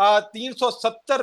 370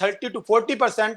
30 to 40%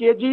kg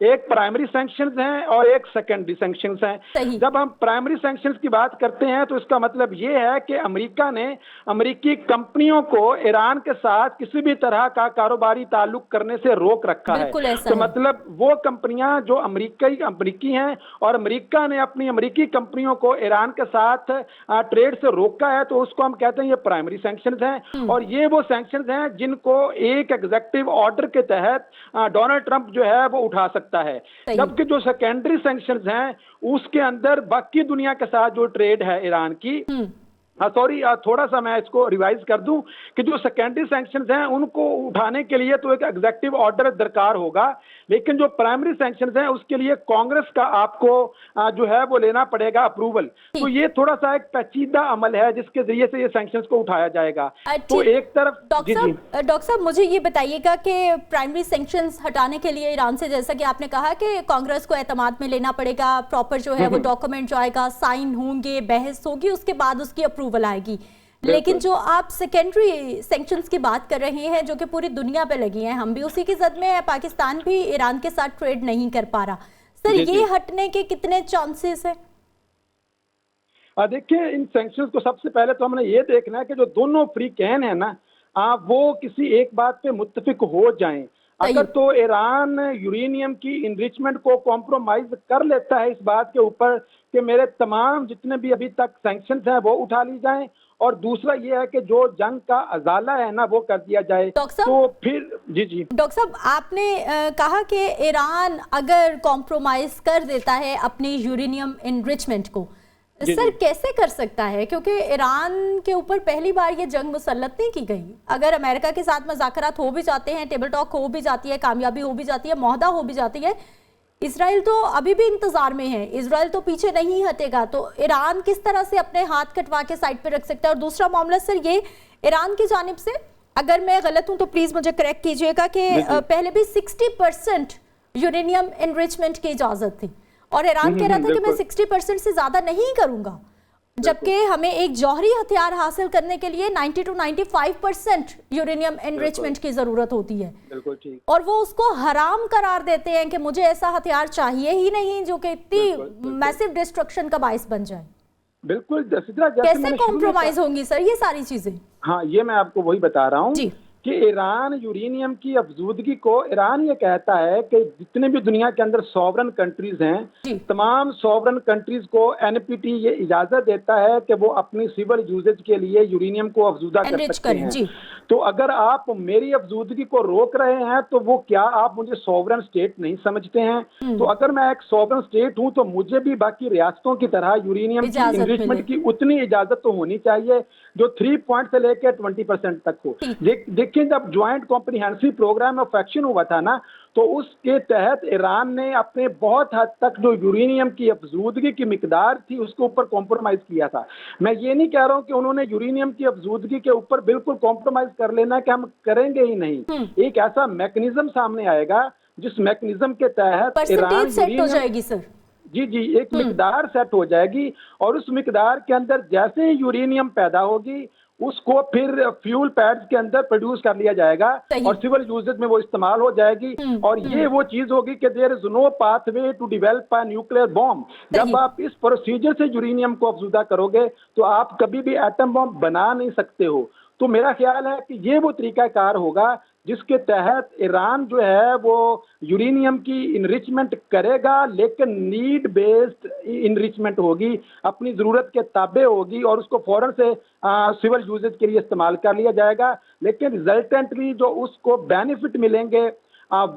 ایک primary sanctions ہیں اور ایک سیکنڈری سینکشنز ہیں. جب ہم پرائمری سینکشنز کی بات کرتے ہیں تو اس کا مطلب یہ ہے کہ امریکہ نے امریکی کمپنیوں کو ایران کے ساتھ کسی بھی طرح کا کاروباری تعلق کرنے سے روک رکھا ہے. تو مطلب وہ کمپنیاں جو امریکی ہیں اور امریکہ نے اپنی امریکی کمپنیوں کو ایران کے ساتھ ٹریڈ سے روکا ہے، تو اس کو ہم کہتے ہیں یہ پرائمری سینکشنز ہیں. اور یہ وہ سینکشنز ہیں جن کو ایک ایگزیکٹو آرڈر کے تحت ڈونلڈ ٹرمپ جو ہے وہ اٹھا سکتا ہے. جبکہ جو سیکنڈری سینکشنز ہیں اس کے اندر باقی دنیا کے ساتھ جو ٹریڈ ہے ایران کی، سوری تھوڑا سا میں اس کو ریوائز کر دوں کہ جو سیکنڈری سینکشنز ہیں ان کو اٹھانے کے لیے تو ایک ایگزیکٹو آرڈر درکار ہوگا، لیکن جو پرائمری سینکشنز ہیں اس کے لیے کانگریس کا آپ کو جو ہے وہ لینا پڑے گا اپروول. تو یہ تھوڑا سا ایک پیچیدہ عمل ہے جس کے ذریعے سے یہ سینکشنز کو اٹھایا جائے گا. تو ایک طرف ڈاکٹر صاحب مجھے یہ بتائیے گا کہ پرائمری سینکشنز ہٹانے کے لیے ایران سے، جیسا کہ آپ نے کہا کہ کانگریس کو اعتماد میں لینا پڑے گا، پراپر جو ہے وہ ڈاکومنٹ جو آئے گا، سائن ہوں گے، بحث ہوگی، اس کے بعد اس کی اپروول آئے گی. لیکن جو آپ سیکنڈری سینکشنز کی بات کر رہے ہیں جو کہ پوری دنیا پہ لگی ہیں، ہم بھی اسی کی زد میں ہیں، پاکستان بھی ایران کے ساتھ ٹریڈ نہیں کر پا رہا، سر یہ ہٹنے کے کتنے چانسز ہیں؟ دیکھیں ان سینکشنز کو سب سے پہلے تو ہم نے یہ دیکھنا ہے کہ جو دونوں فریقین ہیں نا وہ کسی ایک بات پہ متفق ہو جائیں. اگر تو ایران یورینیم کی انریچمنٹ کو کمپرومائز کر لیتا ہے اس بات کے اوپر کہ میرے تمام جتنے بھی ابھی تک سینکشنز ہیں وہ اٹھا لی جائیں، اور دوسرا یہ ہے کہ جو جنگ کا ازالہ ہے نا وہ کر دیا جائے، تو پھر جی ڈاکٹر صاحب آپ نے کہا کہ ایران اگر کمپرومائز کر دیتا ہے اپنی یورینیم انریچمنٹ کو، سر کیسے کر سکتا ہے؟ کیونکہ ایران کے اوپر پہلی بار یہ جنگ مسلط نہیں کی گئی. اگر امریکہ کے ساتھ مذاکرات ہو بھی جاتے ہیں، ٹیبل ٹاک ہو بھی جاتی ہے، کامیابی ہو بھی جاتی ہے، معاہدہ ہو بھی جاتی ہے، اسرائیل تو ابھی بھی انتظار میں ہے، اسرائیل تو پیچھے نہیں ہٹے گا. تو ایران کس طرح سے اپنے ہاتھ کٹوا کے سائڈ پہ رکھ سکتا ہے؟ اور دوسرا معاملہ سر یہ ایران کی جانب سے، اگر میں غلط ہوں تو پلیز مجھے کریکٹ کیجئے گا، کہ پہلے بھی 60% یورینیم انریچمنٹ کی اجازت تھی، اور ایران کہہ رہا تھا کہ میں 60% سے زیادہ نہیں کروں گا، جبکہ ہمیں ایک جوہری ہتھیار حاصل کرنے کے لیے 90 to 95% یورینیم انریچمنٹ کی ضرورت ہوتی ہے. اور وہ اس کو حرام قرار دیتے ہیں کہ مجھے ایسا ہتھیار چاہیے ہی نہیں جو کہ اتنی میسیو ڈسٹرکشن کا باعث بن جائے. بالکل. کیسے کمپرومائز ہوں گی سر یہ ساری چیزیں؟ ہاں یہ میں آپ کو وہی بتا رہا ہوں کہ ایران یورینیم کی افزودگی کو، ایران یہ کہتا ہے کہ جتنے بھی دنیا کے اندر سوورن کنٹریز ہیں، تمام سوورن کنٹریز کو NPT یہ اجازت دیتا ہے کہ وہ اپنی سول یوزیج کے لیے یورینیم کو افزودہ کر سکتے ہیں. تو اگر آپ میری افزودگی کو روک رہے ہیں تو وہ کیا آپ مجھے سوورن اسٹیٹ نہیں سمجھتے ہیں؟ تو اگر میں ایک سوورن اسٹیٹ ہوں تو مجھے بھی باقی ریاستوں کی طرح یورینیم کی انریچمنٹ کی اتنی اجازت تو ہونی چاہیے جو 3% سے لے کے 20% تک ہو. دیکھیں جب joint comprehensive programme of action ہوا تھا نا، تو اس کے تحت ایران نے اپنے بہت حد تک جو یورینیم کی افزودگی کی مقدار تھی اس کے اوپر کمپرومائز کیا تھا. میں یہ نہیں کہہ رہا ہوں کہ انہوں نے یورینیم کی افزودگی کے اوپر بالکل کمپرومائز کر لینا کہ ہم کریں گے ہی نہیں. ایک ایسا میکنزم سامنے آئے گا جس میکنزم کے تحت ایران سیٹ ہو جائے گی. سر جی ایک مقدار سیٹ ہو جائے گی، اور اس مقدار کے اندر جیسے ہی یورینیم پیدا ہوگی اس کو پھر فیول پیڈز کے اندر پروڈیوس کر لیا جائے گا اور سول یوزز میں وہ استعمال ہو جائے گی. اور یہ وہ چیز ہوگی کہ there is no pathway to develop a nuclear bomb. جب آپ اس پروسیجر سے یورینیم کو افزودہ کرو گے تو آپ کبھی بھی ایٹم بم بنا نہیں سکتے ہو. تو میرا خیال ہے کہ یہ وہ طریقہ کار ہوگا جس کے تحت ایران جو ہے وہ یورینیم کی انریچمنٹ کرے گا، لیکن نیڈ بیسڈ انریچمنٹ ہوگی، اپنی ضرورت کے تابع ہوگی، اور اس کو فوراً سے سول یوزز کے لیے استعمال کر لیا جائے گا. لیکن ریزلٹنٹلی جو اس کو بینیفٹ ملیں گے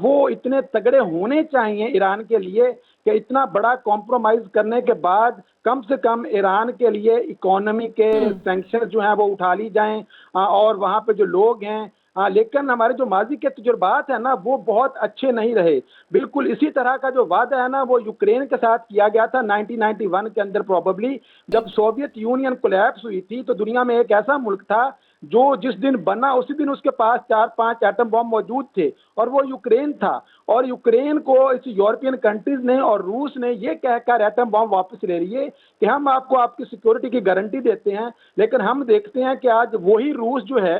وہ اتنے تگڑے ہونے چاہیے ایران کے لیے کہ اتنا بڑا کمپرومائز کرنے کے بعد کم سے کم ایران کے لیے اکانومی کے سینکشن جو ہیں وہ اٹھا لی جائیں، اور وہاں پہ جو لوگ ہیں. لیکن ہمارے جو ماضی کے تجربات ہیں نا وہ بہت اچھے نہیں رہے. بالکل اسی طرح کا جو وعدہ ہے نا وہ یوکرین کے ساتھ کیا گیا تھا 1991 کے اندر پروبیبلی، جب سوویت یونین کولیپس ہوئی تھی تو دنیا میں ایک ایسا ملک تھا جو جس دن بنا اسی دن اس کے پاس 4-5 ایٹم بم موجود تھے، اور وہ یوکرین تھا. اور یوکرین کو اس یورپین کنٹریز نے اور روس نے یہ کہہ کر ایٹم بم واپس لے لیے کہ ہم آپ کو آپ کی سیکورٹی کی گارنٹی دیتے ہیں. لیکن ہم دیکھتے ہیں کہ آج وہی روس جو ہے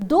2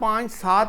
5, 7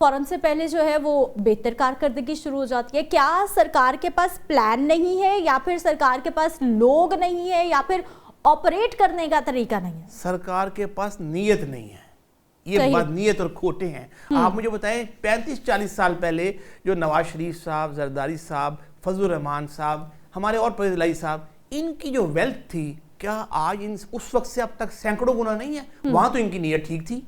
فوراً سے پہلے جو ہے وہ بہتر کارکردگی شروع ہو جاتی ہے. کیا سرکار کے پاس پلان نہیں ہے یا پھر سرکار کے پاس لوگ نہیں ہے یا پھر آپریٹ کرنے کا طریقہ نہیں ہے؟ سرکار کے پاس نیت نہیں ہے, یہ بد نیت اور کھوٹے ہیں. آپ مجھے بتائیں 35-40 سال پہلے جو نواز شریف صاحب, زرداری صاحب, فضل الرحمان صاحب, ہمارے اور پرویز الہی صاحب, ان کی جو ویلتھ تھی کیا آج اس وقت سے اب تک سینکڑوں گنا نہیں ہے؟ وہاں تو ان کی نیت ٹھیک تھی.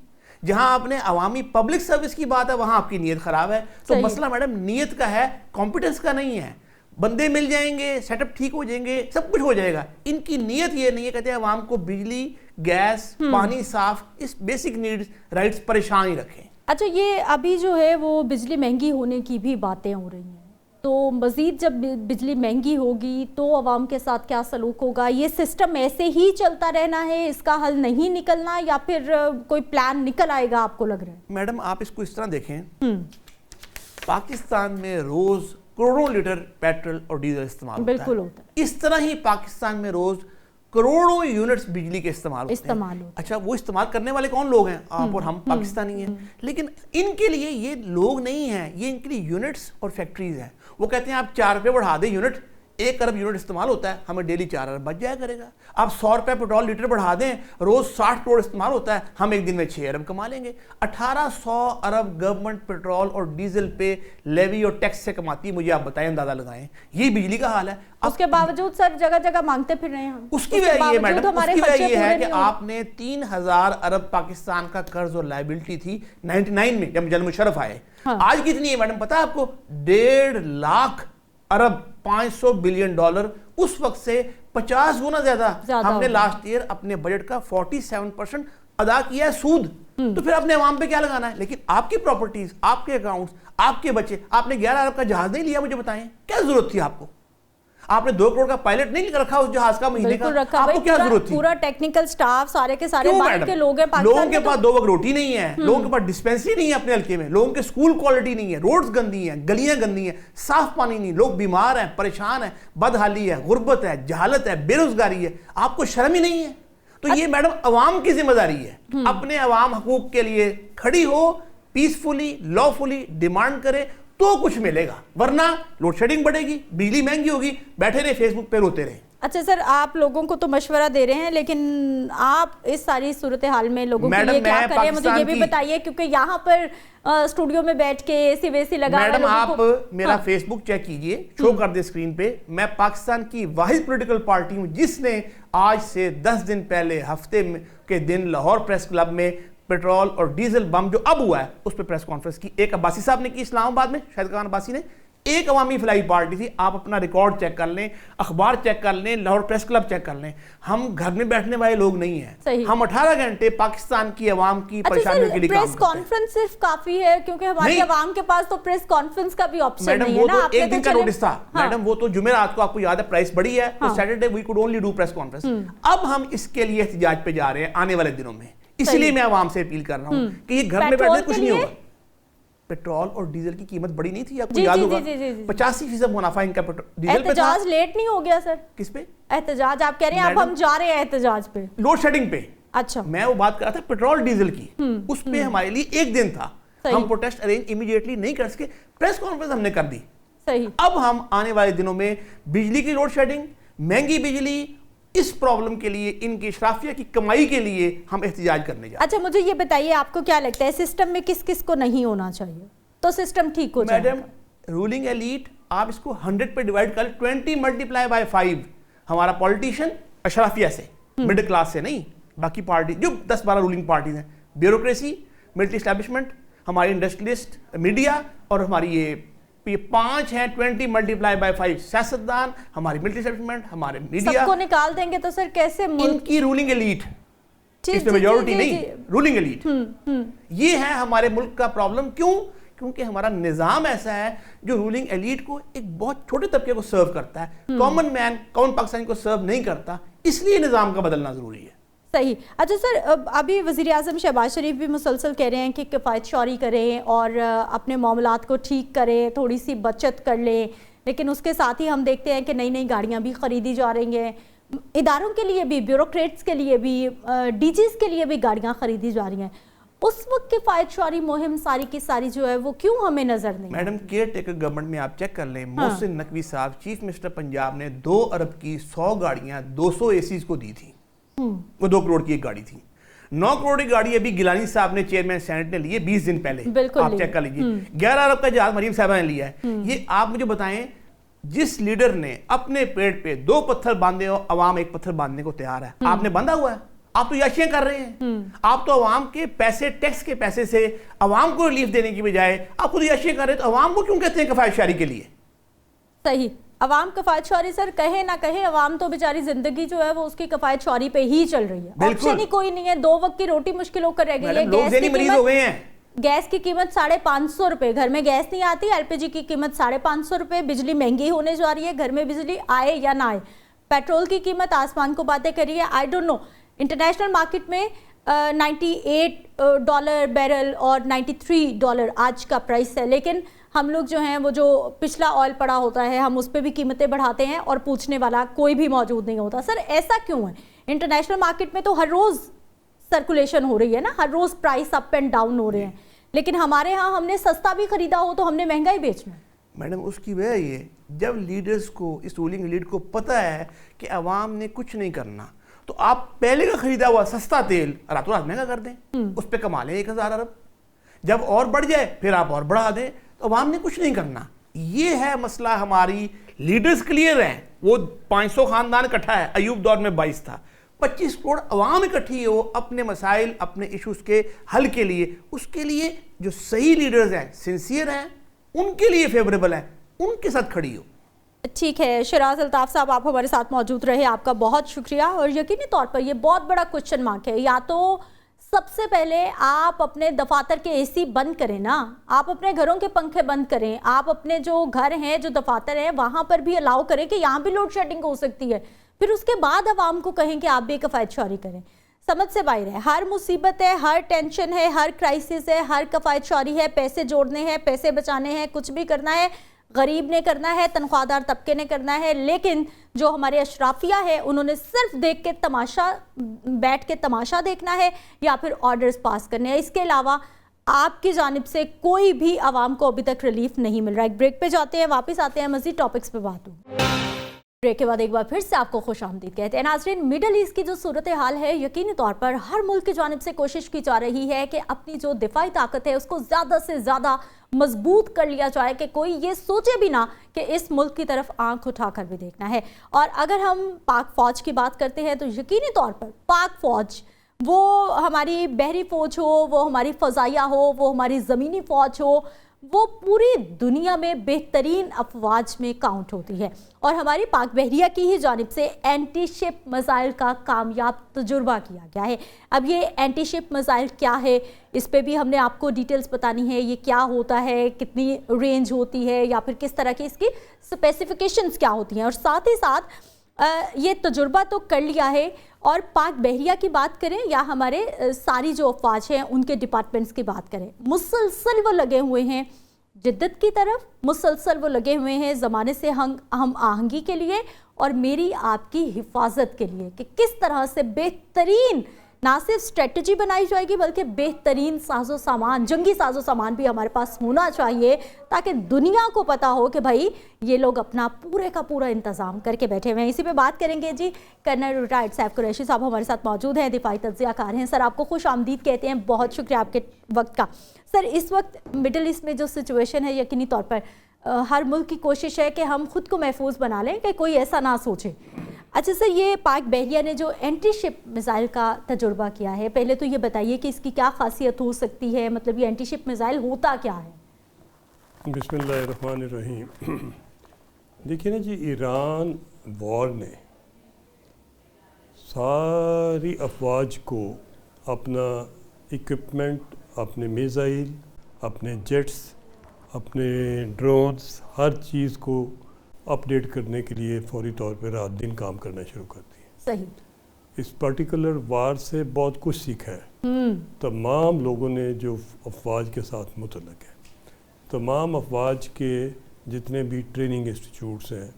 جہاں آپ نے عوامی پبلک سروس کی بات ہے وہاں آپ کی نیت خراب ہے. تو مسئلہ میڈم نیت کا ہے, کمپیٹنس کا نہیں ہے. بندے مل جائیں گے, سیٹ اپ ٹھیک ہو جائیں گے, سب کچھ ہو جائے گا. ان کی نیت یہ نہیں ہے, کہتے ہیں عوام کو بجلی, گیس, پانی صاف, اس بیسک نیڈز رائٹس پریشان ہی رکھیں. اچھا, یہ ابھی جو ہے وہ بجلی مہنگی ہونے کی بھی باتیں ہو رہی ہیں, تو مزید جب بجلی مہنگی ہوگی تو عوام کے ساتھ کیا سلوک ہوگا؟ یہ سسٹم ایسے ہی چلتا رہنا ہے, اس کا حل نہیں نکلنا, یا پھر کوئی پلان نکل آئے گا آپ کو لگ رہا ہے؟ میڈم آپ اس کو اس طرح دیکھیں, پاکستان میں روز کروڑوں لیٹر پیٹرول اور ڈیزل استعمال ہوتا ہے. بالکل ہوتا ہے. اس طرح ہی پاکستان میں روز کروڑوں یونٹس بجلی کے استعمال ہوتے ہیں. اچھا, وہ استعمال کرنے والے کون لوگ ہیں؟ آپ اور ہم پاکستانی ہیں. لیکن ان کے لیے یہ لوگ نہیں ہیں, یہ ان کے لیے یونٹس اور فیکٹریز ہیں. وہ کہتے ہیں آپ 4 روپے بڑھا دیں یونٹ, 1 ارب یونٹ استعمال ہوتا ہے, ہمیں ڈیلی 4 ارب بچ جایا کرے گا. آپ 100 روپے پیٹرول لیٹر بڑھا دیں, روز 60 کروڑ استعمال ہوتا ہے, ہم ایک دن میں 6 ارب کما لیں گے. 1800 ارب گورنمنٹ پیٹرول اور ڈیزل پہ لیوی اور ٹیکس سے کماتی ہے. مجھے آپ بتائیں, اندازہ لگائیں, یہ بجلی کا حال ہے. اس کے باوجود سر جگہ جگہ مانگتے پھر رہے ہیں. اس کی وجہ یہ میڈم, اس کی وجہ یہ ہے کہ آپ نے 3000 ارب پاکستان کا قرض اور لائبلٹی تھی 99 میں جب جنرل مشرف آئے. آج کتنی ہے میڈم پتا ہے آپ کو؟ 1.5 لاکھ ارب, $500 بلین. اس وقت سے 50 گنا زیادہ. ہم نے لاسٹ ایئر اپنے بجٹ کا 47% ادا کیا ہے سود. تو پھر اپنے عوام پہ کیا لگانا ہے؟ لیکن آپ کی پراپرٹیز, آپ کے اکاؤنٹس, آپ کے بچے, آپ نے 11 ارب کا جہاز نہیں لیا. مجھے بتائیں کیا ضرورت تھی آپ کو؟ آپ نے 2 کروڑ کا پائلٹ نہیں رکھا اس جہاز کا مہینے کا, آپ کو کیا ضرورت تھی؟ پورا ٹیکنیکل سٹاف سارے کے سارے باہر کے لوگ ہیں. لوگوں کے پاس 2 وقت روٹی نہیں ہے, لوگوں کے پاس ڈسپینسری نہیں ہے اپنے حلقے میں, لوگوں کے سکول کوالٹی نہیں ہے, روڈز گندی ہیں, گلیاں گندی ہیں, صاف پانی نہیں, لوگ بیمار ہیں, پریشان ہیں, بدحالی ہے, غربت ہے, جہالت ہے, بے روزگاری ہے. آپ کو شرم ہی نہیں ہے. تو یہ میڈم عوام کی ذمہ داری ہے, اپنے عوام حقوق کے لیے کھڑی ہو, پیسفلی, لافلی ڈیمانڈ کرے تو کچھ ملے گا, ورنہ لوڈ شیڈنگ بڑھے گی, بجلی مہنگی ہوگی, بیٹھے رہے فیس بک پہ روتے رہے. اچھا سر, آپ لوگوں کو تو مشورہ دے رہے ہیں, لیکن آپ اس ساری صورتحال میں لوگوں کے لیے کیا کریں؟ مجھے یہ بھی بتائیے, کیونکہ یہاں پر اسٹوڈیو میں بیٹھ کے اے سی ویسی لگا. میڈم آپ میرا فیس بک چیک کیجئے, شو کر دے اسکرین پہ. میں پاکستان کی واحد پولیٹیکل پارٹی ہوں جس نے آج سے 10 دن پہلے ہفتے کے دن لاہور پریس کلب میں پیٹرول اور ڈیزل بم جو اب ہوا ہے اس پہ پریس کانفرنس کی. ایک عباسی صاحب نے کی اسلام آباد میں, شاہد خان عباسی نے. ایک عوامی فلاحی پارٹی تھی. آپ اپنا ریکارڈ چیک کر لیں, اخبار چیک کر لیں, لاہور پریس کلب چیک کر لیں. ہم گھر میں بیٹھنے والے لوگ نہیں ہیں. ہم 18 گھنٹے پاکستان کی عوام کی پریشانیوں کے لیے کام کرتے ہیں. پریس کانفرنس صرف کافی ہے کیونکہ ہماری عوام کے پاس تو پریس کانفرنس کا بھی آپشن نہیں ہے نا. آپ ایک دن کا نوٹس تھا میڈم, وہ تو جمعرات کو آپ کو یاد ہے پرائس بڑھی ہے, تو Saturday we could only do press conference. اب ہم اس کے لیے احتجاج پہ جا رہے ہیں آنے والے دنوں میں. اس لیے میں عوام سے اپیل کر رہا ہوں کہ یہ گھر میں بیٹھنے کچھ نہیں ہوگا. پیٹرول اور ڈیزل کی قیمت بڑی نہیں تھی, آپ کو یاد ہوگا 85% منافع ان کا ڈیزل پہ تھا. احتجاج لیٹ نہیں ہو گیا سر؟ کس پہ احتجاج؟ آپ کہہ رہے ہیں اب ہم جا رہے ہیں احتجاج پہ, لوڈ شیڈنگ پہ. اچھا, میں وہ بات کر رہا تھا پیٹرول ڈیزل کی, اس پہ ہمارے لیے ایک دن تھا. ہم پروٹیسٹ ارینج امیڈیٹلی نہیں کر سکے, پریس کانفرنس ہم نے کر دی. اب ہم آنے والے دنوں میں بجلی کی لوڈ شیڈنگ, مہنگی بجلی, اس پرابلم کے لیے, ان کی اشرافیہ کی کمائی کے لیے ہم احتجاج کرنے جا رہے ہیں. اچھا مجھے یہ بتائیے, آپ کو کیا لگتا ہے سسٹم میں کس کس کو نہیں ہونا چاہیے تو سسٹم ٹھیک ہو جائے گا؟ میڈم رولنگ ایلیٹ, آپ اس کو 100 پہ ڈیوائیڈ کر, 20 ملٹیپلائی بائی 5. ہمارا پولیٹیشین اشرافیہ سے, مڈل کلاس سے نہیں, باقی پارٹی جو 10-12 رولنگ پارٹیز ہیں, بیوروکریسی, ملٹری اسٹیبلشمنٹ, ہماری انڈسٹریلسٹ, میڈیا, اور ہماری یہ 5 ہیں 20 ملٹیپلائی بائی 5 سیاستدان, ہماری ملٹری اسٹیبلشمنٹ, ہمارے میڈیا. سب کو نکال دیں گے تو سر کیسے؟ ان کی رولنگ ایلیٹ, اس میں میجورٹی نہیں, رولنگ ایلیٹ. یہ ہے ہمارے ملک کا پرابلم. کیوں؟ کیونکہ ہمارا نظام ایسا ہے جو رولنگ ایلیٹ کو ایک بہت چھوٹے طبقے کو سرو کرتا ہے, کامن مین, کامن پاکستانی کو سرو نہیں کرتا. اس لیے نظام کا بدلنا ضروری ہے. صحیح. اچھا سر, ابھی وزیر اعظم شہباز شریف بھی مسلسل کہہ رہے ہیں کہ کفایت شوری کریں اور اپنے معاملات کو ٹھیک کریں, تھوڑی سی بچت کر لیں, لیکن اس کے ساتھ ہی ہم دیکھتے ہیں کہ نئی نئی گاڑیاں بھی خریدی جا رہی ہیں, اداروں کے لیے بھی, بیوروکریٹس کے لیے بھی, ڈی جیز کے لیے بھی گاڑیاں خریدی جا رہی ہیں. اس وقت کفایت شعاری مہم ساری کی ساری جو ہے وہ کیوں ہمیں نظر نہیں؟ میڈم کیئر ٹیکر گورنمنٹ میں آپ چیک کر لیں، محسن نقوی صاحب چیف منسٹر پنجاب نے 2 ارب کی 100 گاڑیاں 200 اے سیز کو دی تھی، وہ 2 کروڑ کی ایک گاڑی تھی۔ 9 کروڑ کی گاڑی ابھی گیلانی صاحب نے چیئرمین سینٹ نے لی ہے 20 دن پہلے، آپ چیک کر لیجیے۔ 11 ارب کا جہاز مریم صاحبہ نے لیا ہے۔ یہ آپ مجھے بتائیں، جس لیڈر نے اپنے پیٹ پہ 2 پتھر باندھے ہو، عوام 1 پتھر باندھنے کو تیار ہے، آپ نے باندھا ہوا ہے؟ آپ تو یاشیاں کر رہے ہیں، آپ تو عوام کے پیسے، ٹیکس کے پیسے سے عوام کو ریلیف دینے کی بجائے آپ خود یاشیاں کر رہے ہیں، تو عوام کو کیوں کہتے ہیں کفایت شعاری کے لیے؟ صحیح، عوام کفایت شعاری سر کہے نہ کہے، عوام تو بیچاری زندگی جو ہے وہ اس کی کفایت شعاری پہ ہی چل رہی ہے، آپشن ہی کوئی نہیں ہے، 2 وقت کی روٹی مشکل ہو کر رہ گئی ہے۔ گیس کی قیمت 550 روپے، گھر میں گیس نہیں آتی، ایل پی جی کی قیمت 550 روپے، بجلی مہنگی ہونے جا رہی ہے، گھر میں بجلی آئے یا نہ آئے، پیٹرول کی قیمت آسمان کو باتیں کری ہے۔ I don't know, international market میں $98 بیرل اور $93 آج کا پرائس ہے، لیکن ہم لوگ جو ہیں وہ جو پچھلا آئل پڑا ہوتا ہے ہم اس پہ بھی قیمتیں بڑھاتے ہیں اور پوچھنے والا کوئی بھی موجود نہیں ہوتا۔ سر ایسا کیوں ہے؟ انٹرنیشنل مارکیٹ میں تو ہر روز سرکولیشن ہو رہی ہے نا، ہر روز پرائس اپ اینڈ ڈاؤن ہو رہے ہیں، لیکن ہمارے ہاں ہم نے سستا بھی خریدا ہو تو ہم نے مہنگا ہی بیچنا ہے۔ میڈم اس کی وجہ یہ، جب لیڈرز کو، اس رولنگ لیڈ کو پتہ ہے کہ عوام نے کچھ نہیں کرنا، تو آپ پہلے کا خریدا ہوا سستا تیل راتوں رات مہنگا کر دیں، اس پہ کما لیں 1000 ارب، جب اور بڑھ جائے پھر آپ اور بڑھا دیں، تو عوام نے کچھ نہیں کرنا۔ یہ ہے مسئلہ، ہماری لیڈرز کلیئر ہیں، وہ 500 خاندان اکٹھا ہے، ایوب دور میں 22 تھا، 25 کروڑ عوام اکٹھی ہو اپنے مسائل، اپنے ایشوز کے حل کے لیے، اس کے لیے جو صحیح لیڈرز ہیں، سنسیئر ہیں، ان کے لیے فیوریبل ہیں، ان کے ساتھ کھڑی ہو۔ ٹھیک ہے شیراز الطاف صاحب، آپ ہمارے ساتھ موجود رہے، آپ کا بہت شکریہ۔ اور یقینی طور پر یہ بہت بڑا کوشچن مارک ہے، یا تو سب سے پہلے آپ اپنے دفاتر کے اے سی بند کریں نا، آپ اپنے گھروں کے پنکھے بند کریں، آپ اپنے جو گھر ہیں، جو دفاتر ہیں، وہاں پر بھی الاؤ کریں کہ یہاں بھی لوڈ شیڈنگ ہو سکتی ہے، پھر اس کے بعد عوام کو کہیں کہ آپ بھی کفایت شعاری کریں۔ سمجھ سے باہر ہے، ہر مصیبت ہے، ہر ٹینشن ہے، ہر کرائسس ہے، ہر کفایت شعاری ہے، پیسے جوڑنے ہیں، پیسے بچانے ہیں، کچھ بھی کرنا ہے، غریب نے کرنا ہے، تنخواہ دار طبقے نے کرنا ہے، لیکن جو ہمارے اشرافیہ ہے انہوں نے صرف دیکھ کے تماشا، بیٹھ کے تماشا دیکھنا ہے یا پھر آرڈرز پاس کرنے ہیں۔ اس کے علاوہ آپ کی جانب سے کوئی بھی عوام کو ابھی تک ریلیف نہیں مل رہا ہے۔ ایک بریک پہ جاتے ہیں، واپس آتے ہیں، مزید ٹاپکس پہ بات ہوں۔ بریک کے بعد ایک بار پھر سے آپ کو خوش آمدید کہتے ہیں۔ ناظرین، مڈل ایسٹ کی جو صورتحال ہے، یقینی طور پر ہر ملک کی جانب سے کوشش کی جا رہی ہے کہ اپنی جو دفاعی طاقت ہے اس کو زیادہ سے زیادہ مضبوط کر لیا جائے کہ کوئی یہ سوچے بھی نہ کہ اس ملک کی طرف آنکھ اٹھا کر بھی دیکھنا ہے۔ اور اگر ہم پاک فوج کی بات کرتے ہیں تو یقینی طور پر پاک فوج، وہ ہماری بحری فوج ہو، وہ ہماری فضائیہ ہو، وہ ہماری زمینی فوج ہو، وہ پوری دنیا میں بہترین افواج میں کاؤنٹ ہوتی ہے۔ اور ہماری پاک بحریہ کی ہی جانب سے اینٹی شپ میزائل کا کامیاب تجربہ کیا گیا ہے۔ اب یہ اینٹی شپ میزائل کیا ہے، اس پہ بھی ہم نے آپ کو ڈیٹیلز بتانی ہے، یہ کیا ہوتا ہے، کتنی رینج ہوتی ہے، یا پھر کس طرح کی اس کی اسپیسیفیکیشنز کیا ہوتی ہیں، اور ساتھ ہی ساتھ یہ تجربہ تو کر لیا ہے۔ اور پاک بحریہ کی بات کریں یا ہمارے ساری جو افواج ہیں ان کے ڈپارٹمنٹس کی بات کریں، مسلسل وہ لگے ہوئے ہیں جدت کی طرف، مسلسل وہ لگے ہوئے ہیں زمانے سے ہم آہنگی کے لیے اور میری آپ کی حفاظت کے لیے، کہ کس طرح سے بہترین نہ صرف اسٹریٹجی بنائی جائے گی بلکہ بہترین ساز و سامان، جنگی ساز و سامان بھی ہمارے پاس ہونا چاہیے، تاکہ دنیا کو پتا ہو کہ بھائی یہ لوگ اپنا پورے کا پورا انتظام کر کے بیٹھے ہوئے ہیں۔ اسی پہ بات کریں گے جی، کرنل ریٹائرڈ سیف قریشی صاحب ہمارے ساتھ موجود ہیں، دفاعی تجزیہ کار ہیں۔ سر آپ کو خوش آمدید کہتے ہیں، بہت شکریہ آپ کے وقت کا۔ سر اس وقت مڈل ایسٹ میں جو سچویشن ہے، یقینی طور پر ہر ملک کی کوشش ہے کہ ہم خود کو محفوظ بنا لیں کہ کوئی ایسا نہ سوچے۔ اچھا سر، یہ پاک بحریہ نے جو اینٹی شپ میزائل کا تجربہ کیا ہے، پہلے تو یہ بتائیے کہ اس کی کیا خاصیت ہو سکتی ہے، مطلب یہ اینٹی شپ میزائل ہوتا کیا ہے؟ بسم اللہ الرحمن الرحیم۔ دیکھیے نا جی، ایران وار نے ساری افواج کو اپنا اکوپمنٹ، اپنے میزائل، اپنے جیٹس، اپنے ڈرونز، ہر چیز کو اپڈیٹ کرنے کے لیے فوری طور پہ رات دن کام کرنا شروع کر دیا۔ صحیح۔ اس پرٹیکولر وار سے بہت کچھ سیکھا ہے تمام لوگوں نے جو افواج کے ساتھ متعلق ہے، تمام افواج کے جتنے بھی ٹریننگ انسٹیٹیوٹس ہیں،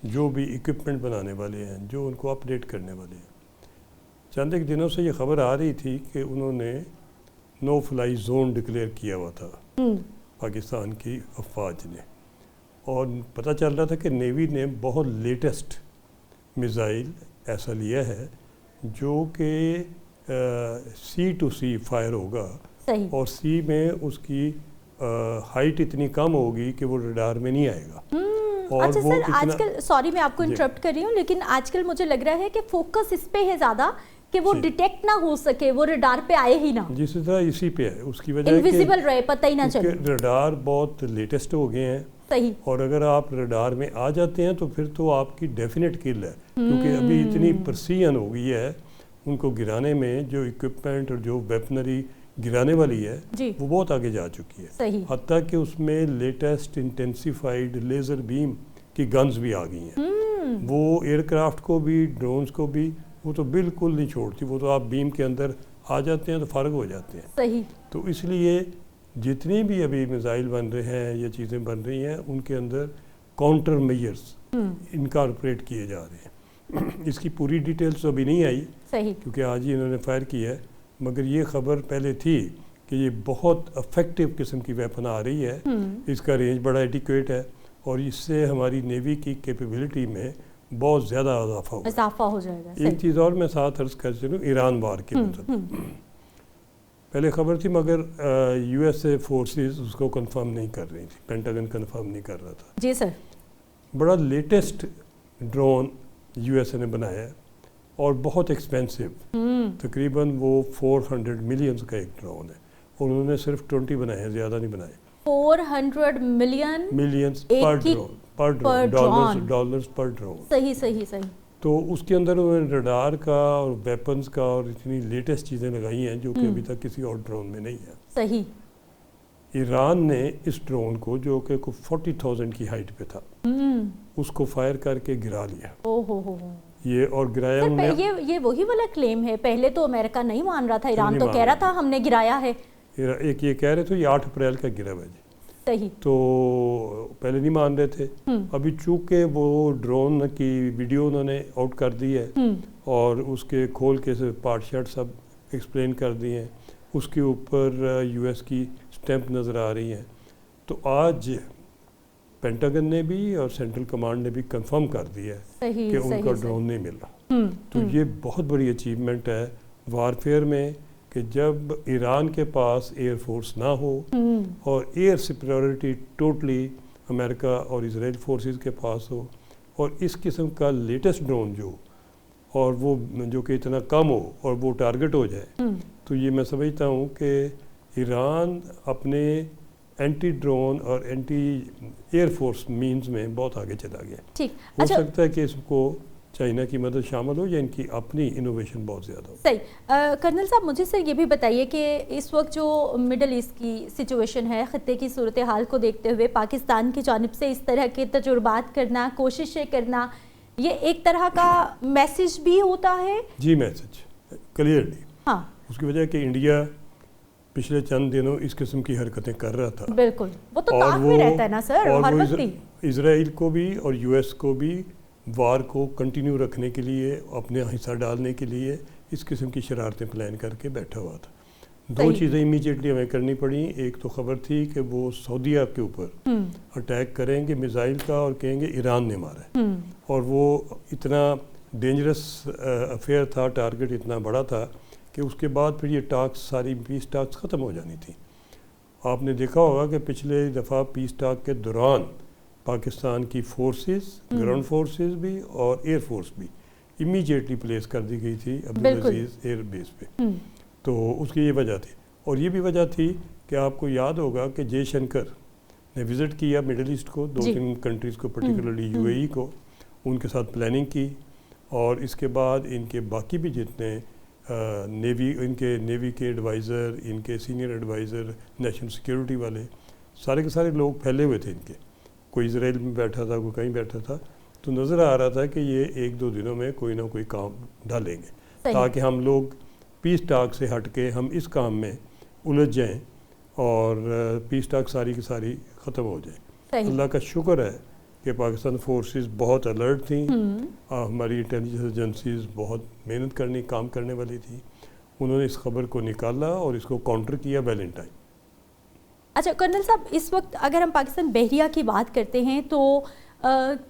جو بھی اکوپمنٹ بنانے والے ہیں، جو ان کو اپڈیٹ کرنے والے ہیں۔ چند ایک دنوں سے یہ خبر آ رہی تھی کہ انہوں نے نو فلائی زون ڈکلیئر کیا ہوا تھا پاکستان کی افواج نے، اور پتہ چل رہا تھا کہ نیوی نے بہت لیٹسٹ میزائل ایسا لیا ہے جو کہ سی ٹو سی فائر ہوگا، اور سی میں اس کی ہائٹ اتنی کم ہوگی کہ وہ ریڈار میں نہیں آئے گا۔ اور اچھا وہ سر، آج کل سوری میں آپ کو انٹرپٹ کر رہی ہوں، لیکن آج کل مجھے لگ رہا ہے کہ فوکس اس پہ ہے زیادہ کہ وہ ڈیٹیکٹ نہ ہو سکے، وہ ریڈار پہ آئے ہی نہ، جس طرح اسی پہ ہے، اس کی وجہ ہے انویزیبل رہے، پتہ ہی نہ چلے۔ ریڈار بہت لیٹسٹ ہو گئے ہیں، صحیح، اور اگر آپ ریڈار میں آ جاتے ہیں تو پھر تو آپ کی ڈیفینیٹ کل ہے، کیونکہ ابھی اتنی پرسیژن ہو گئی ہے ان کو گرانے میں، جو اکوپمنٹ اور جو ویپنری گرانے والی ہے وہ بہت آگے جا چکی ہے، صحیح، حتیٰ کہ اس میں لیٹسٹ انٹینسیفائڈ لیزر بیم کی گنز بھی آ گئی ہیں، وہ ایئر کرافٹ کو بھی ڈرونز کو بھی وہ تو بالکل نہیں چھوڑتی، وہ تو آپ بیم کے اندر آ جاتے ہیں تو فارغ ہو جاتے ہیں۔ صحیح، تو اس لیے جتنی بھی ابھی میزائل بن رہے ہیں یا چیزیں بن رہی ہیں ان کے اندر کاؤنٹر میجرز انکارپوریٹ کیے جا رہے ہیں۔ اس کی پوری ڈیٹیلز تو ابھی نہیں آئی کیونکہ آج ہی انہوں نے فائر کی ہے، مگر یہ خبر پہلے تھی کہ یہ بہت افیکٹو قسم کی ویپن آ رہی ہے، اس کا رینج بڑا ایڈیکویٹ ہے، اور اس سے ہماری نیوی کی کیپیبلٹی میں بہت زیادہ اضافہ ہو جائے گا۔ ایک چیز اور میں ساتھ عرض کر چلوں، ایران وار کے مطلب پہلے خبر تھی مگر یو ایس اے فورسز اس کو کنفرم نہیں کر رہی تھی، پینٹاگن کنفرم نہیں کر رہا تھا۔ جی سر، بڑا latest drone U S A نے بنایا ہے اور بہت ایکسپینسو، تقریباً وہ 400 ملینز کا ایک ڈرون ہے، اور انہوں نے صرف 20 بنائے ہیں، زیادہ نہیں بنائے۔ 400 ملینز پر ڈرون، ڈالرز پر ڈرون۔ صحیح صحیح صحیح۔ تو اس کے اندر انہوں نے ریڈار کا اور ویپنز کا اور اتنی لیٹسٹ چیزیں لگائی ہیں جو کہ ابھی تک کسی اور ڈرون میں نہیں ہے۔ صحیح۔ ایران نے اس ڈرون کو جو کہ 40,000 کی ہائٹ پہ تھا اس کو فائر کر کے گرا لیا۔ یہ اور گرایا انہوں نے، یہ وہی والا کلیم ہے، پہلے تو امریکہ نہیں مان رہا تھا، ایران تو کہہ رہا تھا ہم نے گرایا ہے۔ ایک یہ کہہ رہے تھے یہ 8 اپریل کا گرا ہوا ہے جی، صحیح، تو پہلے نہیں مان رہے تھے، ابھی چونکہ وہ ڈرون کی ویڈیو انہوں نے آؤٹ کر دی ہے اور اس کے کھول کے پارٹ شارٹ سب ایکسپلین کر دیے ہیں، اس کے اوپر یو ایس کی اسٹیمپ نظر آ رہی ہیں، تو آج پینٹاگن نے بھی اور سینٹرل کمانڈ نے بھی کنفرم کر دیا ہے کہ ان کا ڈرون نہیں مل رہا۔ تو یہ بہت بڑی اچیومنٹ ہے وارفیئر میں کہ جب ایران کے پاس ایئر فورس نہ ہو اور ایئر سپیریورٹی ٹوٹلی امریکہ اور اسرائیل فورسز کے پاس ہو، اور اس قسم کا لیٹسٹ ڈرون جو اور وہ جو کہ اتنا کم ہو اور وہ ٹارگٹ ہو جائے، تو یہ میں سمجھتا ہوں کہ ایران اپنے اینٹی ڈرون اور اینٹی ایئر فورس مینز میں بہت آگے چلا گیا۔ ہو سکتا ہے کہ اس کو چائنا کی مدد شامل ہو یا ان کی اپنی انوویشن بہت زیادہ ہو۔ صحیح۔ کرنل صاحب مجھے سر یہ بھی بتائیے کہ اس وقت جو مڈل ایسٹ کی سچویشن ہے، خطے کی صورتحال کو دیکھتے ہوئے پاکستان کی جانب سے اس طرح کے تجربات کرنا، کوششیں کرنا، یہ ایک طرح کا میسج بھی ہوتا ہے؟ جی میسج کلیئرلی۔ ہاں، اس کی وجہ کہ انڈیا پچھلے چند دنوں اس قسم کی حرکتیں کر رہا تھا، بالکل، وہ تو طاق میں رہتا ہے نا سر ہر وقت ہی۔ اسرائیل کو بھی اور یو ایس کو بھی وار کو کنٹینیو رکھنے کے لیے، اپنے حصہ ڈالنے کے لیے اس قسم کی شرارتیں پلان کر کے بیٹھا ہوا تھا۔ دو چیزیں امیجیٹلی ہمیں کرنی پڑیں، ایک تو خبر تھی کہ وہ سعودیہ کے اوپر اٹیک کریں گے میزائل کا اور کہیں گے ایران نے مارا ہے، اور وہ اتنا ڈینجرس افیئر تھا، ٹارگٹ اتنا بڑا تھا کہ اس کے بعد پھر یہ ٹاکس، ساری پیس ٹاکس ختم ہو جانی تھی۔ آپ نے دیکھا ہوگا کہ پچھلے دفعہ پیس ٹاک کے دوران پاکستان کی فورسز، گراؤنڈ فورسز بھی اور ایئر فورس بھی امیجیٹلی پلیس کر دی گئی تھی عبدالعزیز ایئر بیس پہ، تو اس کی یہ وجہ تھی۔ اور یہ بھی وجہ تھی کہ آپ کو یاد ہوگا کہ جے شنکر نے وزٹ کیا مڈل ایسٹ کو، 2-3 کنٹریز کو، پرٹیکولرلی یو اے ای کو، ان کے ساتھ پلاننگ کی، اور اس کے بعد ان کے باقی بھی جتنے نیوی، ان کے نیوی کے ایڈوائزر، ان کے سینئر ایڈوائزر، نیشنل سیکیورٹی والے، سارے کے سارے لوگ پھیلے ہوئے تھے ان کے، کوئی اسرائیل میں بیٹھا تھا، کوئی کہیں بیٹھا تھا، تو نظر آ رہا تھا کہ یہ 1-2 دنوں میں کوئی نہ کوئی کام ڈالیں گے تاکہ ہم لوگ پیس ٹاک سے ہٹ کے ہم اس کام میں الجھ جائیں اور پیس ٹاک ساری کی ساری ختم ہو جائے۔ اللہ کا شکر ہے کہ پاکستان فورسز بہت الرٹ تھیں، ہماری انٹیلیجنس ایجنسیز بہت محنت کام کرنے والی تھی، انہوں نے اس خبر کو نکالا اور اس کو کاؤنٹر کیا ویلنٹائن. اچھا کرنل صاحب، اس وقت اگر ہم پاکستان بحریہ کی بات کرتے ہیں تو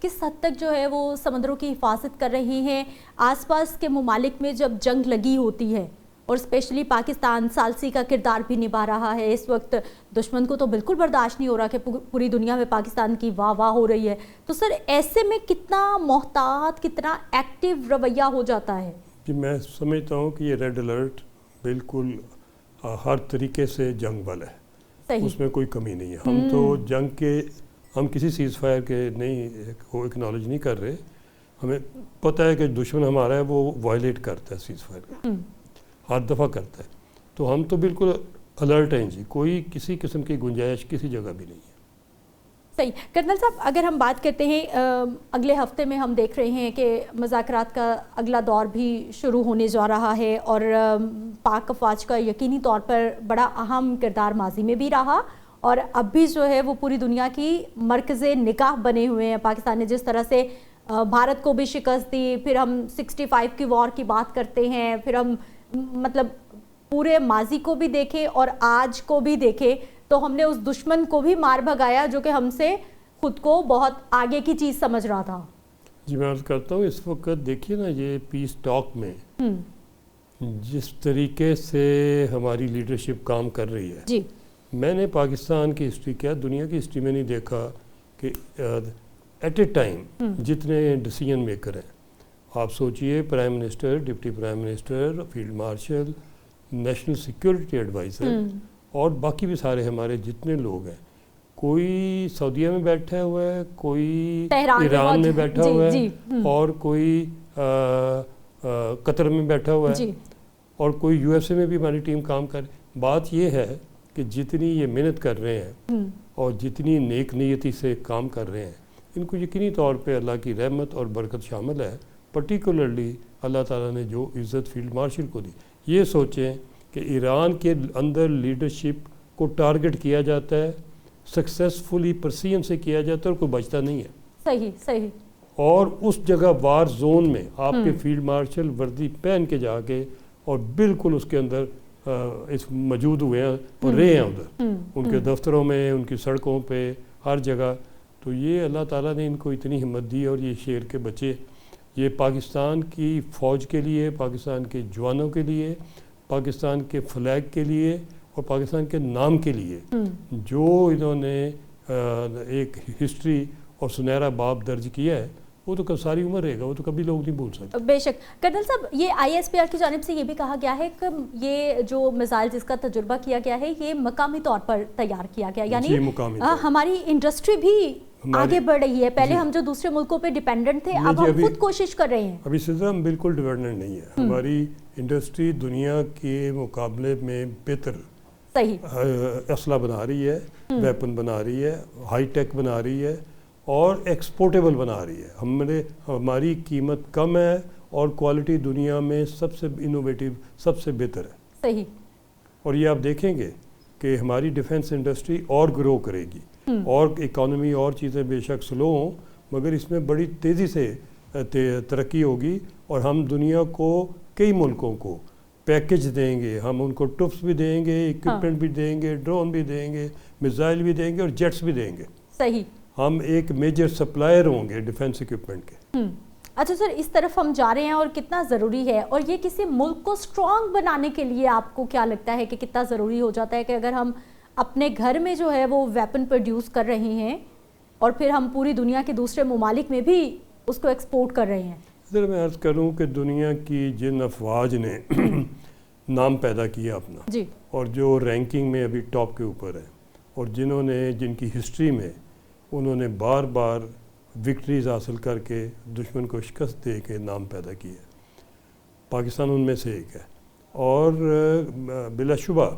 کس حد تک جو ہے وہ سمندروں کی حفاظت کر رہی ہیں؟ آس پاس کے ممالک میں جب جنگ لگی ہوتی ہے اور اسپیشلی پاکستان ثالثی کا کردار بھی نبھا رہا ہے، اس وقت دشمن کو تو بالکل برداشت نہیں ہو رہا کہ پوری دنیا میں پاکستان کی واہ واہ ہو رہی ہے، تو سر ایسے میں کتنا محتاط، کتنا ایکٹیو رویہ ہو جاتا ہے؟ جی میں سمجھتا ہوں کہ یہ ریڈ الرٹ بالکل ہر طریقے سے جنگ والا ہے، صحیح، اس میں کوئی کمی نہیں ہے. ہم تو جنگ کے، ہم کسی سیز فائر کے نہیں وہ اکنالج نہیں کر رہے. ہمیں پتہ ہے کہ دشمن ہمارا ہے وہ وائلیٹ کرتا ہے سیز فائر کا، ہر دفعہ کرتا ہے. تو ہم تو بالکل الرٹ ہیں جی، کوئی کسی قسم کی گنجائش کسی جگہ بھی نہیں ہے. صحیح. کرنل صاحب اگر ہم بات کرتے ہیں اگلے ہفتے میں ہم دیکھ رہے ہیں کہ مذاکرات کا اگلا دور بھی شروع ہونے جا رہا ہے، اور پاک افواج کا یقینی طور پر بڑا اہم کردار ماضی میں بھی رہا اور اب بھی جو ہے وہ پوری دنیا کی مرکز نگاہ بنے ہوئے ہیں. پاکستان نے جس طرح سے بھارت کو بھی شکست دی، پھر ہم 65 کی وار کی بات کرتے ہیں، پھر ہم مطلب پورے ماضی کو بھی دیکھیں اور آج کو بھی دیکھیں تو ہم نے اس دشمن کو بھی مار بھگایا جو کہ ہم سے خود کو بہت آگے کی چیز سمجھ رہا تھا. جی میں عرض کرتا ہوں، اس وقت دیکھیے نا یہ پیس ٹاک میں جس طریقے سے ہماری لیڈرشپ کام کر رہی ہے، جی میں نے پاکستان کی ہسٹری، کیا دنیا کی ہسٹری میں نہیں دیکھا کہ ایٹ اے ٹائم جتنے ڈیسیجن میکر ہیں. آپ سوچئے prime minister, deputy prime minister, field marshal, national security adviser اور باقی بھی سارے ہمارے جتنے لوگ ہیں، کوئی سعودیہ میں بیٹھا ہوا ہے، کوئی ایران میں بیٹھا ہوا ہے، اور کوئی قطر میں بیٹھا ہوا ہے، اور کوئی یو ایس اے میں بھی ہماری ٹیم کام کر رہی ہے. بات یہ ہے کہ جتنی یہ محنت کر رہے ہیں اور جتنی نیک نیتی سے کام کر رہے ہیں، ان کو یقینی طور پہ اللہ کی رحمت اور برکت شامل ہے. پرٹیکولرلی اللہ تعالیٰ نے جو عزت فیلڈ مارشل کو دی. یہ سوچیں کہ ایران کے اندر لیڈرشپ کو ٹارگٹ کیا جاتا ہے، سکسیسفلی پرسین سے کیا جاتا ہے اور کوئی بچتا نہیں ہے. صحیح صحیح. اور اس جگہ وار زون میں آپ کے فیلڈ مارشل وردی پہن کے جا کے اور بالکل اس کے اندر اس موجود ہوئے ہیں اور رہے ہیں ادھر، ان کے دفتروں میں، ان کی سڑکوں پہ، ہر جگہ. تو یہ اللہ تعالیٰ نے ان کو اتنی ہمت دی اور یہ شیر کے بچے، یہ پاکستان کی فوج کے لیے، پاکستان کے جوانوں کے لیے، پاکستان کے فلیگ کے لیے اور پاکستان کے نام کے لیے جو انہوں نے ایک ہسٹری اور سنہرا باب درج کیا ہے، وہ تو ساری عمر رہے گا، وہ تو کبھی لوگ نہیں بھول سکتے. بے شک. کرنل صاحب یہ آئی ایس پی آر کی جانب سے یہ بھی کہا گیا ہے کہ یہ جو میزائل جس کا تجربہ کیا گیا ہے یہ مقامی طور پر تیار کیا گیا، یعنی ہماری انڈسٹری بھی آگے بڑھ رہی ہے. پہلے ہم جو دوسرے ملکوں پہ ڈیپینڈنٹ تھے، اب ہم خود کوشش کر رہے ہیں. ابھی سلسلہ ہم بالکل ڈیپینڈنٹ نہیں ہے. ہماری انڈسٹری دنیا کے مقابلے میں بہتر صحیح اسلحہ بنا رہی ہے، ویپن بنا رہی ہے، ہائی ٹیک بنا رہی ہے اور ایکسپورٹیبل بنا رہی ہے. ہماری قیمت کم ہے اور کوالٹی دنیا میں سب سے انوویٹیو، سب سے بہتر ہے. صحیح. اور یہ آپ دیکھیں گے کہ ہماری ڈیفنس انڈسٹری اور گرو کرے گی، اور اکانومی اور چیزیں بے شک سلو ہوں مگر اس میں بڑی تیزی سے ترقی ہوگی، اور ہم دنیا کو، کئی ملکوں کو پیکج دیں گے. ہم ان کو ٹوپس بھی دیں گے، اکوپمنٹ بھی دیں گے، ڈرون بھی دیں گے، میزائل بھی دیں گے اور جیٹس بھی دیں گے. صحیح. ہم ایک میجر سپلائر ہوں گے ڈیفنس اکوپمنٹ کے. اچھا سر، اس طرف ہم جا رہے ہیں اور کتنا ضروری ہے، اور یہ کسی ملک کو اسٹرانگ بنانے کے لیے آپ کو کیا لگتا ہے کہ کتنا ضروری ہو جاتا ہے کہ اگر ہم اپنے گھر میں جو ہے وہ ویپن پروڈیوس کر رہے ہیں اور پھر ہم پوری دنیا کے دوسرے ممالک میں بھی اس کو ایکسپورٹ کر رہے ہیں؟ ذرا میں عرض کروں کہ دنیا کی جن افواج نے نام پیدا کیا اپنا، جی، اور جو رینکنگ میں ابھی ٹاپ کے اوپر ہے، اور جنہوں نے، جن کی ہسٹری میں انہوں نے بار بار وکٹریز حاصل کر کے دشمن کو شکست دے کے نام پیدا کیا، پاکستان ان میں سے ایک ہے. اور بلا شبہ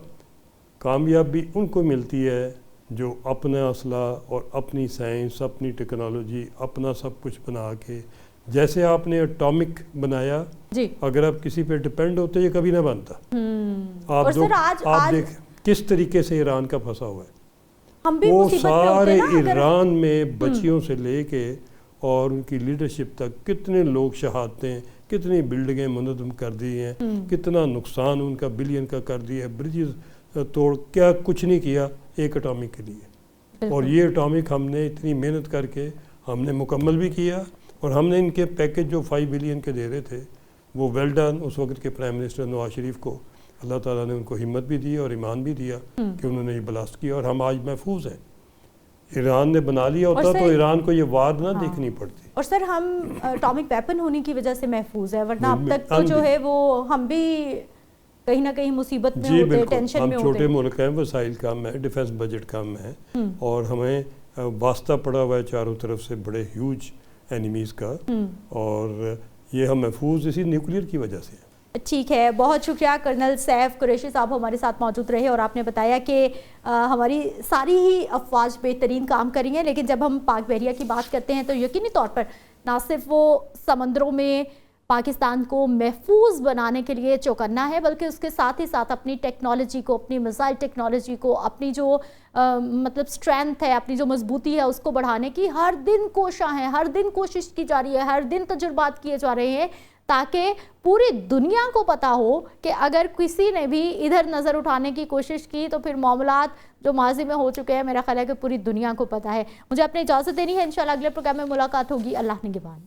کامیابی ان کو ملتی ہے جو اپنا اسلحہ اور اپنی سائنس، اپنی ٹیکنالوجی، اپنا سب کچھ بنا کے، جیسے آپ نے اٹامک بنایا، جی، اگر آپ کسی پہ ڈپینڈ ہوتے یہ کبھی نہ بنتا. آپ دیکھ کس طریقے سے ایران کا پھنسا ہوا ہے. وہ سارے ایران میں بچیوں سے لے کے اور ان کی لیڈرشپ تک کتنے لوگ شہادتیں، کتنی بلڈنگیں منہدم کر دی ہیں، کتنا نقصان ان کا بلین کا کر دیا ہے، بریجز توڑ، کیا کچھ نہیں کیا ایک اٹامک کے لیے. اور یہ اٹامک ہم نے اتنی محنت کر کے ہم نے مکمل بھی کیا، اور ہم نے ان کے پیکج جو 5 بلین کے دے رہے تھے وہ ویل ڈن. اس وقت کے پرائم منسٹر نواز شریف کو اللہ تعالیٰ نے ان کو ہمت بھی دی اور ایمان بھی دیا کہ انہوں نے یہ بلاسٹ کیا، اور ہم آج محفوظ ہیں. ایران نے بنا لیا ہوتا تو ایران کو یہ وار نہ دیکھنی پڑتی. اور سر ہم اٹامک ویپن ہونے کی وجہ سے محفوظ ہے، ورنہ اب تک تو جو ہے وہ ہم بھی کہیں نہ کہیں مصیبت میں ہوتے، ٹینشن میں ہوتے. ہم چھوٹے ملک ہیں، وسائل کم ہے، ڈیفنس بجٹ کم ہے، اور ہمیں واسطہ پڑا ہوا ہے چاروں طرف سے بڑے ہیوج اینیمیز کا، اور یہ ہم محفوظ اسی نیوکلیئر کی وجہ سے. ٹھیک ہے، بہت شکریہ کرنل سیف قریشی صاحب ہمارے ساتھ موجود رہے، اور آپ نے بتایا کہ ہماری ساری ہی افواج بہترین کام کری ہیں، لیکن جب ہم پاک بحریہ کی بات کرتے ہیں تو یقینی طور پر نہ صرف وہ سمندروں میں پاکستان کو محفوظ بنانے کے لیے چوکنا ہے، بلکہ اس کے ساتھ ہی ساتھ اپنی ٹیکنالوجی کو، اپنی میزائل ٹیکنالوجی کو، اپنی جو مطلب سٹرینتھ ہے، اپنی جو مضبوطی ہے اس کو بڑھانے کی ہر دن کوشاں ہیں، ہر دن کوشش کی جا رہی ہے، ہر دن تجربات کیے جا رہے ہیں، تاکہ پوری دنیا کو پتا ہو کہ اگر کسی نے بھی ادھر نظر اٹھانے کی کوشش کی تو پھر معاملات جو ماضی میں ہو چکے ہیں میرا خیال ہے کہ پوری دنیا کو پتا ہے. مجھے اپنی اجازت دینی ہے، انشاءاللہ اگلے پروگرام میں ملاقات ہوگی. اللہ نگہبان.